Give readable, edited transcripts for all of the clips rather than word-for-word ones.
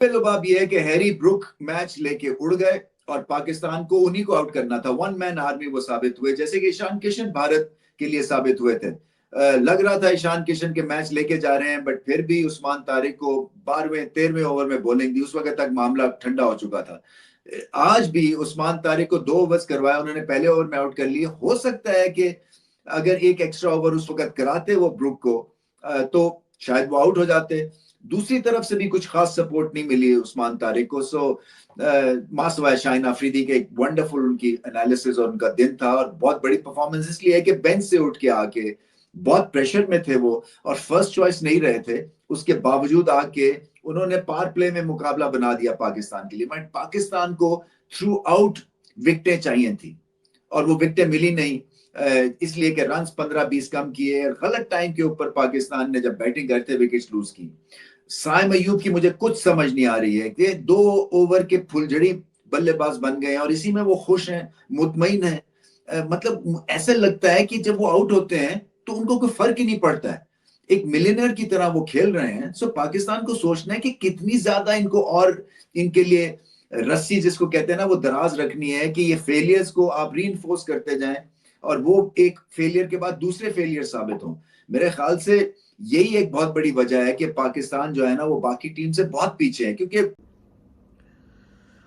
लुबाब ये है कि हैरी ब्रुक मैच लेके उड़ गए और पाकिस्तान को उन्हीं को आउट करना था। वन मैन आर्मी वो साबित हुए, जैसे कि ईशान किशन भारत के लिए साबित हुए थे। लग रहा था ईशान किशन के मैच लेके जा रहे हैं, बट फिर भी उस्मान तारिक को 12वें 13वें ओवर में बॉलिंग दी। उस वक्त तक मामला ठंडा हो चुका था। आज भी उस्मान तारिक को 2 ओवर्स करवाया, उन्होंने पहले ओवर में आउट कर लिए। हो सकता है कि अगर एक एक्स्ट्रा ओवर उस वक्त कराते वो ब्रुक को, तो शायद वो आउट हो जाते। दूसरी तरफ से भी कुछ खास सपोर्ट नहीं मिली उस्मान तारिक को। मासवा शाहीन अफरीदी के एक वंडरफुल उनकी एनालिसिस और उनका दिन था, और बहुत बड़ी परफॉर्मेंस इसलिए है कि बेंच से उठ के आके बहुत प्रेशर में थे वो और फर्स्ट चॉइस नहीं रहे थे। उसके बावजूद आके उन्होंने पावर प्ले में मुकाबला बना दिया पाकिस्तान के लिए। बट पाकिस्तान को थ्रू आउट विकेटें चाहिए थी और वो विकेटें मिली नहीं, इसलिए कि रन्स 15-20 कम किए और गलत टाइम के ऊपर पाकिस्तान ने जब बैटिंग करते विकेट्स लूज की। साइम अयूब की मुझे कुछ समझ नहीं आ रही है कि 2 ओवर के फुलझड़ी बल्लेबाज बन गए और इसी में वो खुश हैं, मुतमईन हैं। मतलब ऐसा लगता है कि जब वो आउट होते हैं तो उनको कोई फर्क ही नहीं पड़ता है। एक मिलियनर की तरह वो खेल रहे हैं। सो पाकिस्तान को सोचना है कि कितनी ज्यादा इनको और इनके लिए रस्सी जिसको कहते हैं ना वो दराज रखनी है कि ये फेलियर्स को आप रीइंफोर्स करते जाएं और वो एक फेलियर के बाद दूसरे फेलियर साबित हों। मेरे ख्याल से यही एक बहुत बड़ी वजह है कि पाकिस्तान जो है ना वो बाकी टीम से बहुत पीछे है। क्योंकि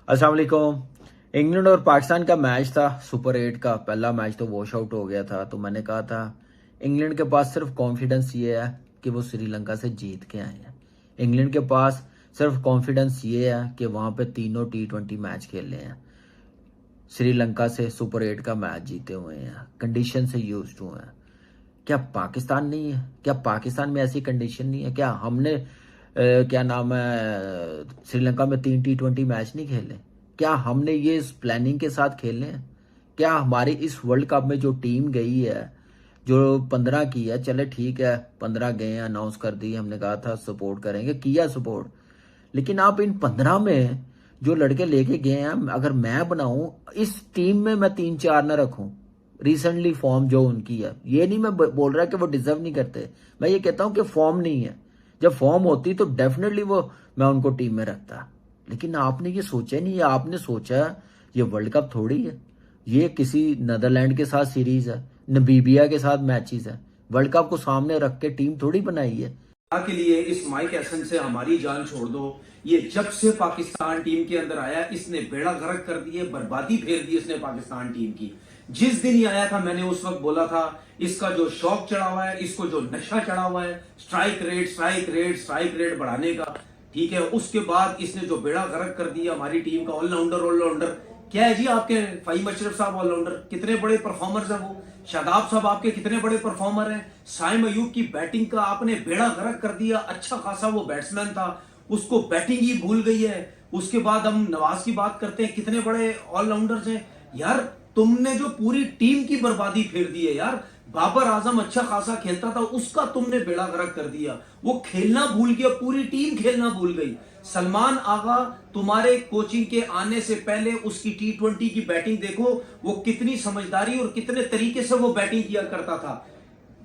अस्सलाम वालेकुम। इंग्लैंड और पाकिस्तान का मैच था, सुपर 8 का पहला मैच तो वॉश आउट हो गया था। तो मैंने कहा था इंग्लैंड के पास सिर्फ कॉन्फिडेंस ये है कि वो श्रीलंका से जीत के आए हैं। इंग्लैंड के पास सिर्फ कॉन्फिडेंस ये है कि वहां पे तीनों T20 मैच खेले हैं, श्रीलंका से सुपर 8 का मैच जीते हुए हैं, कंडीशन से यूज्ड हुए हैं। क्या पाकिस्तान नहीं है? क्या पाकिस्तान में ऐसी कंडीशन नहीं है? क्या हमने क्या नाम है श्रीलंका में 3 T20 मैच नहीं खेले? क्या हमने ये इस प्लानिंग के साथ खेले हैं? क्या हमारी इस वर्ल्ड कप में जो टीम गई है, जो 15 की है, चले ठीक है 15 गए हैं, अनाउंस कर दी, हमने कहा था सपोर्ट करेंगे, किया सपोर्ट। लेकिन आप इन 15 में जो लड़के लेके गए हैं, अगर मैं बनाऊं इस टीम में मैं 3-4 ना रखूं रिसेंटली फॉर्म जो उनकी है, ये नहीं मैं बोल रहा कि वो डिजर्व नहीं करते, मैं ये कहता हूं कि फॉर्म नहीं है। जब फॉर्म होती तो डेफिनेटली वो मैं उनको टीम में रखता। लेकिन आपने ये सोचा नहीं, आपने सोचा ये वर्ल्ड कप थोड़ी है, ये किसी नीदरलैंड के साथ सीरीज है, नमीबिया के साथ मैचेस है। वर्ल्ड कप को सामने रख के टीम थोड़ी बनाई है। के लिए इस माइक एसन से हमारी जान छोड़ दो। ये जब से पाकिस्तान टीम के अंदर आया इसने बेड़ा गर्क कर दिए, बर्बादी फेर दी इसने पाकिस्तान टीम की। जिस दिन ही आया था मैंने उस वक्त बोला था इसका जो शौक चढ़ा हुआ है, इसको जो नशा चढ़ा हुआ है स्ट्राइक रेट बढ़ाने का, ठीक है, उसके बाद इसने जो बेड़ा गर्क कर दिया हमारी टीम का। ऑलराउंडर क्या है जी आपके फाइम अशरफ साहब? ऑलराउंडर कितने बड़े परफॉर्मर्स हैं वो। शादाब साहब आपके कितने बड़े परफॉर्मर हैं। साइम अयूब की बैटिंग का आपने बेड़ा गर्क कर दिया। अच्छा खासा वो बैट्समैन था, उसको बैटिंग ही भूल गई है। उसके बाद हम नवाज की बात करते हैं, कितने बड़े ऑलराउंडर्स हैं यार। तुमने जो पूरी टीम की बर्बादी फेर दी है यार। बाबर आजम अच्छा खासा खेलता था, उसका तुमने बेड़ा गर्क कर दिया। वो खेलना भूल गया, पूरी टीम खेलना भूल गई। सलमान आगा तुम्हारे कोचिंग के आने से पहले उसकी T20 की बैटिंग देखो, वो कितनी समझदारी और कितने तरीके से वो बैटिंग किया करता था।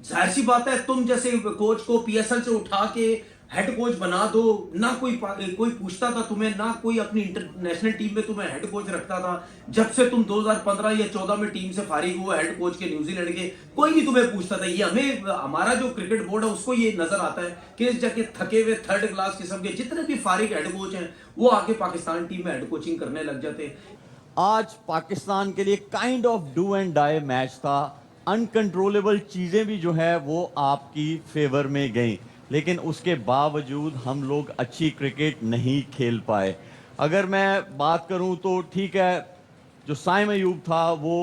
जाहिर सी बात है तुम जैसे कोच को PSL से उठा के हेड कोच बना दो, ना कोई पूछता था तुम्हें, ना कोई अपनी इंटरनेशनल टीम में तुम्हें हेड कोच रखता था। जब से तुम 2015 या 14 में टीम से फारिग हुए हेड कोच के न्यूजीलैंड के, कोई नहीं तुम्हें पूछता था। ये हमें, हमारा जो क्रिकेट बोर्ड है उसको ये नजर आता है कि इस जगह थके हुए थर्ड क्लास किस्म के जितने भी फारिग हेड कोच हैं वो आके पाकिस्तान टीम में हेड कोचिंग करने लग जाते। आज पाकिस्तान के लिए kind of do and die match था। अनकंट्रोलेबल चीजें भी जो है वो आपकी फेवर में गई, लेकिन उसके बावजूद हम लोग अच्छी क्रिकेट नहीं खेल पाए। अगर मैं बात करूं तो ठीक है, जो साइम अयूब था वो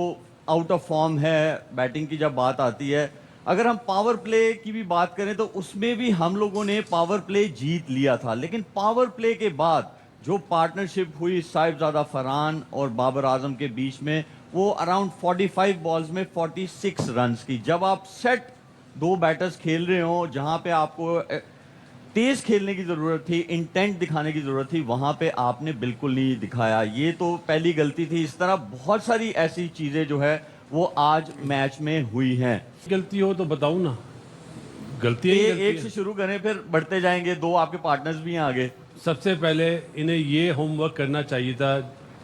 आउट ऑफ फॉर्म है बैटिंग की जब बात आती है। अगर हम पावर प्ले की भी बात करें तो उसमें भी हम लोगों ने पावर प्ले जीत लिया था, लेकिन पावर प्ले के बाद जो पार्टनरशिप हुई साहिबजादा फरहान और बाबर आजम के बीच में, वो अराउंड 45 बॉल्स में 46 रन्स की। जब आप सेट दो बैटर्स खेल रहे हो जहां पे आपको तेज खेलने की जरूरत थी, इंटेंट दिखाने की जरूरत थी, वहां पे आपने बिल्कुल नहीं दिखाया। ये तो पहली गलती थी। इस तरह बहुत सारी ऐसी चीजें जो है वो आज मैच में हुई हैं। गलती हो तो बताऊं ना, गलती एक से शुरू करें फिर बढ़ते जाएंगे। दो आपके पार्टनर्स भी हैं आगे। सबसे पहले इन्हें ये होमवर्क करना चाहिए था।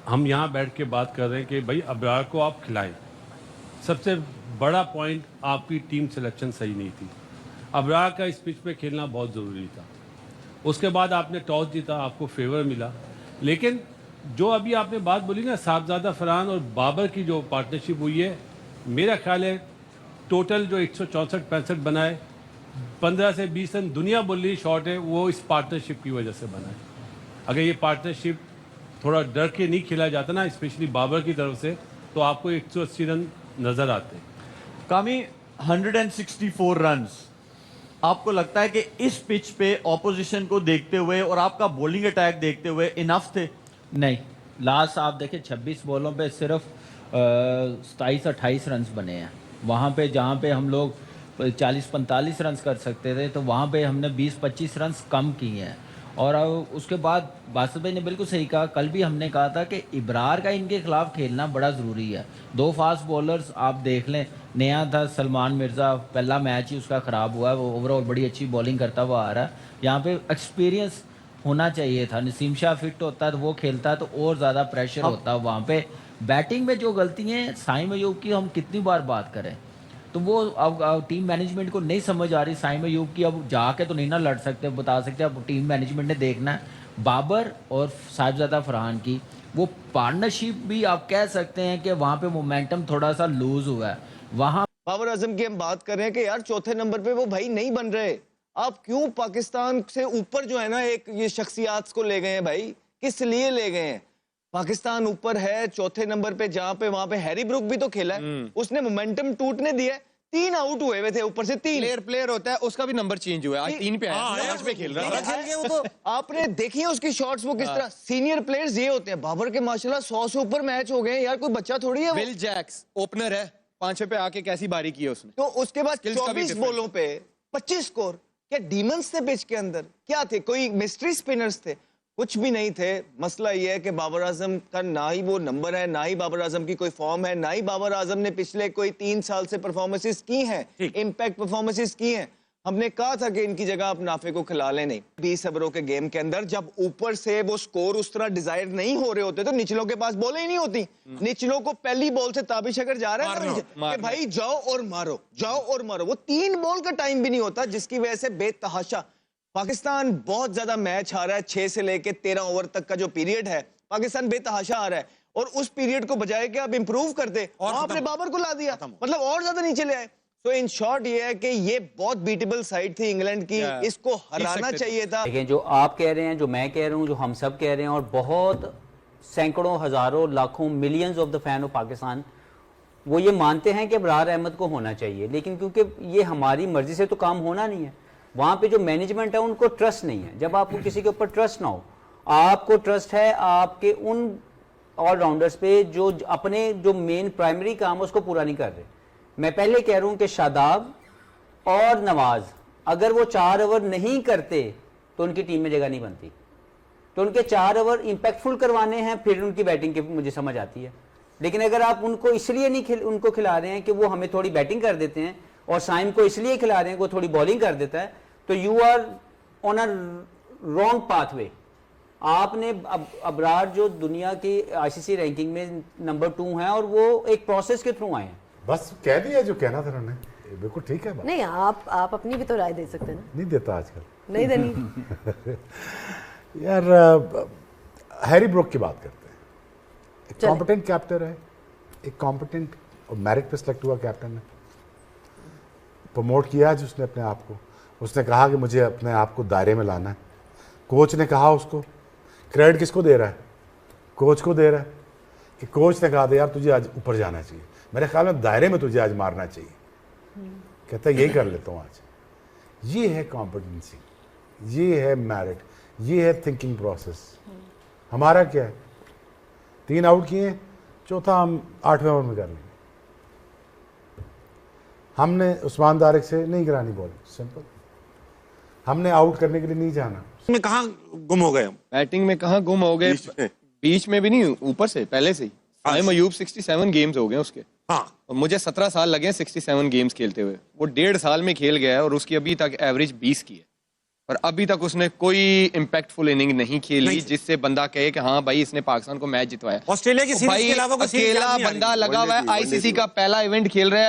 हम यहाँ बैठ के बात कर रहे हैं कि भाई अबरार को आप खिलाएं। सबसे बड़ा पॉइंट, आपकी टीम सिलेक्शन सही नहीं थी। अबरार का इस पिच पे खेलना बहुत ज़रूरी था। उसके बाद आपने टॉस जीता, आपको फेवर मिला। लेकिन जो अभी आपने बात बोली ना, साहबजादा फरहान और बाबर की जो पार्टनरशिप हुई है, मेरा ख्याल है टोटल जो 164-65 बनाए, 15 से 20 रन दुनिया बोल रही शॉट है, वो इस पार्टनरशिप की वजह से बना है। अगर ये पार्टनरशिप थोड़ा डर के नहीं खेला जाता ना, स्पेशली बाबर की तरफ से, तो आपको 180 रन नजर आते। कामी 164 रन्स, आपको लगता है कि इस पिच पे ऑपोजिशन को देखते हुए और आपका बॉलिंग अटैक देखते हुए इनफ थे? नहीं, लास्ट आप देखें 26 बॉलों पे सिर्फ 27-28 रन बने हैं। वहाँ पे जहाँ पे हम लोग 40-45 रन कर सकते थे, तो वहाँ पे हमने 20-25 रन कम किए हैं। और उसके बाद बासित भाई ने बिल्कुल सही कहा, कल भी हमने कहा था कि इब्रार का इनके खिलाफ खेलना बड़ा ज़रूरी है। दो फास्ट बॉलर्स आप देख लें, नया था सलमान मिर्ज़ा, पहला मैच ही उसका ख़राब हुआ है, वो ओवरऑल बड़ी अच्छी बॉलिंग करता हुआ आ रहा है। यहाँ पे एक्सपीरियंस होना चाहिए था। नसीम शाह फिट होता है तो वो खेलता है, तो और ज़्यादा प्रेशर होता है वहाँ पे। बैटिंग में जो गलती है साइम अयूब की, हम कितनी बार बात करें, तो वो अब टीम मैनेजमेंट को नहीं समझ आ रही। साइम अयूब की अब जाके तो नहीं ना लड़ सकते, बता सकते, अब टीम मैनेजमेंट ने देखना है। बाबर और साहिबजादा फरहान की वो पार्टनरशिप भी आप कह सकते हैं कि वहाँ पे मोमेंटम थोड़ा सा लूज हुआ है। वहाँ बाबर आजम की हम बात कर रहे हैं कि यार चौथे नंबर पे वो भाई नहीं बन रहे। आप क्यों पाकिस्तान से ऊपर जो है ना एक ये शख्सियात को ले गए हैं भाई, किस लिए ले गए हैं? पाकिस्तान ऊपर है चौथे नंबर पे, जहां पे वहां पे हैरी ब्रुक भी तो खेला है, उसने मोमेंटम टूटने दिया है। 3 आउट हुए हुए थे, ऊपर से 3 प्लेयर होता है, उसका भी नंबर चेंज हुआ है, आज 3 पे आया, 5 पे खेल रहा है। वो तो आपने देखी है उसकी शॉट्स, वो किस तरह। सीनियर प्लेयर्स ये होते हैं। बाबर के माशाल्लाह 100 से ऊपर मैच हो गए यार, कोई बच्चा थोड़ी है वो। विल जैक्स ओपनर है, 5 पे आके कैसी बारी की है उसने। तो उसके बाद Skills का भी 24 difference। बॉलों पे 25 स्कोर। क्या डीमंस थे पिच के अंदर? क्या थे? कोई मिस्ट्री स्पिनर्स थे? कुछ भी नहीं थे। मसला ये है कि बाबर आजम का ना ही वो नंबर है, ना ही बाबर आजम की कोई फॉर्म है, ना ही बाबर आजम ने पिछले कोई 3 साल से परफॉर्मेंसेस की हैं, इंपैक्ट परफॉर्मेंसेस की हैं। हमने कहा था कि इनकी जगह आप नाफे को खिला लें। नहीं, 20 ओवरों के गेम के अंदर जब ऊपर से वो स्कोर उस तरह डिजायर नहीं हो रहे होते, तो निचलों के पास बॉलें ही नहीं होती। निचलों को पहली बॉल से ताबिश अगर जा रहा है ना कि भाई जाओ और मारो, जाओ और मारो, वो 3 बॉल का टाइम भी नहीं होता, जिसकी वजह से बेतहाशा पाकिस्तान बहुत ज्यादा मैच हारा है। 6 से लेके 13 ओवर तक का जो पीरियड है, पाकिस्तान बेतहाशा आ रहा है। और उस पीरियड को बजाय कि आप इंप्रूव करते, आपने बाबर को ला दिया, मतलब और ज्यादा नीचे ले आए। तो इन शॉर्ट ये है कि ये बहुत बीटेबल साइड थी इंग्लैंड की, इसको हराना चाहिए था। लेकिन जो आप कह रहे हैं, जो मैं कह रहा हूँ, जो हम सब कह रहे हैं, और बहुत सैकड़ों, हजारों, लाखों, millions of the fan of Pakistan, वो ये मानते हैं कि अबरार अहमद को होना चाहिए। लेकिन क्योंकि ये हमारी मर्जी से तो काम होना नहीं है, वहाँ पे जो मैनेजमेंट है उनको ट्रस्ट नहीं है। जब आपको किसी के ऊपर ट्रस्ट ना हो, आपको ट्रस्ट है आपके उन ऑलराउंडर्स पे जो अपने जो मेन प्राइमरी काम है उसको पूरा नहीं कर रहे। मैं पहले कह रहा हूं कि शादाब और नवाज अगर वो 4 ओवर नहीं करते तो उनकी टीम में जगह नहीं बनती। तो उनके 4 ओवर इंपैक्टफुल करवाने हैं, फिर उनकी बैटिंग की मुझे समझ आती है। लेकिन अगर आप उनको इसलिए नहीं उनको खिला रहे हैं कि वो हमें थोड़ी बैटिंग कर देते हैं, और साइम को इसलिए खिला रहे हैं कि वो थोड़ी बॉलिंग कर देता है, तो you are on a wrong pathway. आपने अबरार जो दुनिया की आईसीसी रैंकिंग में नंबर 2 है, और वो एक प्रोसेस के थ्रू आए हैं। बस कह दिया जो कहना था उन्होंने, बिल्कुल ठीक है बात। नहीं, आप अपनी भी तो राय दे सकते हैं ना। नहीं देता आजकल, नहीं देनी। यार हैरी ब्रुक की बात करते हैं। एक कॉम्पिटेंट कैप्टन है, एक कॉम्पिटेंट और मेरिट पे सिलेक्ट हुआ कैप्टन है, प्रमोट किया आज उसने अपने आप को। उसने कहा कि मुझे अपने आप को दायरे में लाना है। कोच ने कहा उसको, क्रेडिट किसको दे रहा है? कोच को दे रहा है कि कोच ने कहा था यार तुझे आज ऊपर जाना चाहिए, मेरे ख्याल में दायरे में तुझे आज मारना चाहिए। कहता है यही कर लेता हूँ आज। ये है कॉम्पिटेंसी, ये है मेरिट, ये है थिंकिंग प्रोसेस। हमारा क्या है? 3 आउट किए, चौथा हम 8वें ओवर में कर लेंगे। हमने उस्मान दारिक से नहीं गिरानी बॉल, सिंपल। हमने आउट करने के लिए नहीं जाना। में कहां गुम हो गए हम? बैटिंग में कहां गुम हो गए? बीच में भी नहीं, ऊपर से पहले से ही। साइम अयूब 67 गेम्स हो गए उसके। हाँ, और मुझे 17 साल लगे 67 गेम्स खेलते हुए। वो 1.5 साल में खेल गया है और उसकी अभी तक एवरेज 20 की है। पर अभी तक उसने कोई इम्पैक्टफुल इनिंग नहीं खेली जिससे बंदा कहे कि हाँ भाई इसने पाकिस्तान को मैच जितवाया। ऑस्ट्रेलिया की सीरीज भाई के अलावा कोई सीरीज याद अकेला नहीं आ रही। बंदा लगा हुआ है, आईसीसी का पहला इवेंट खेल रहा है।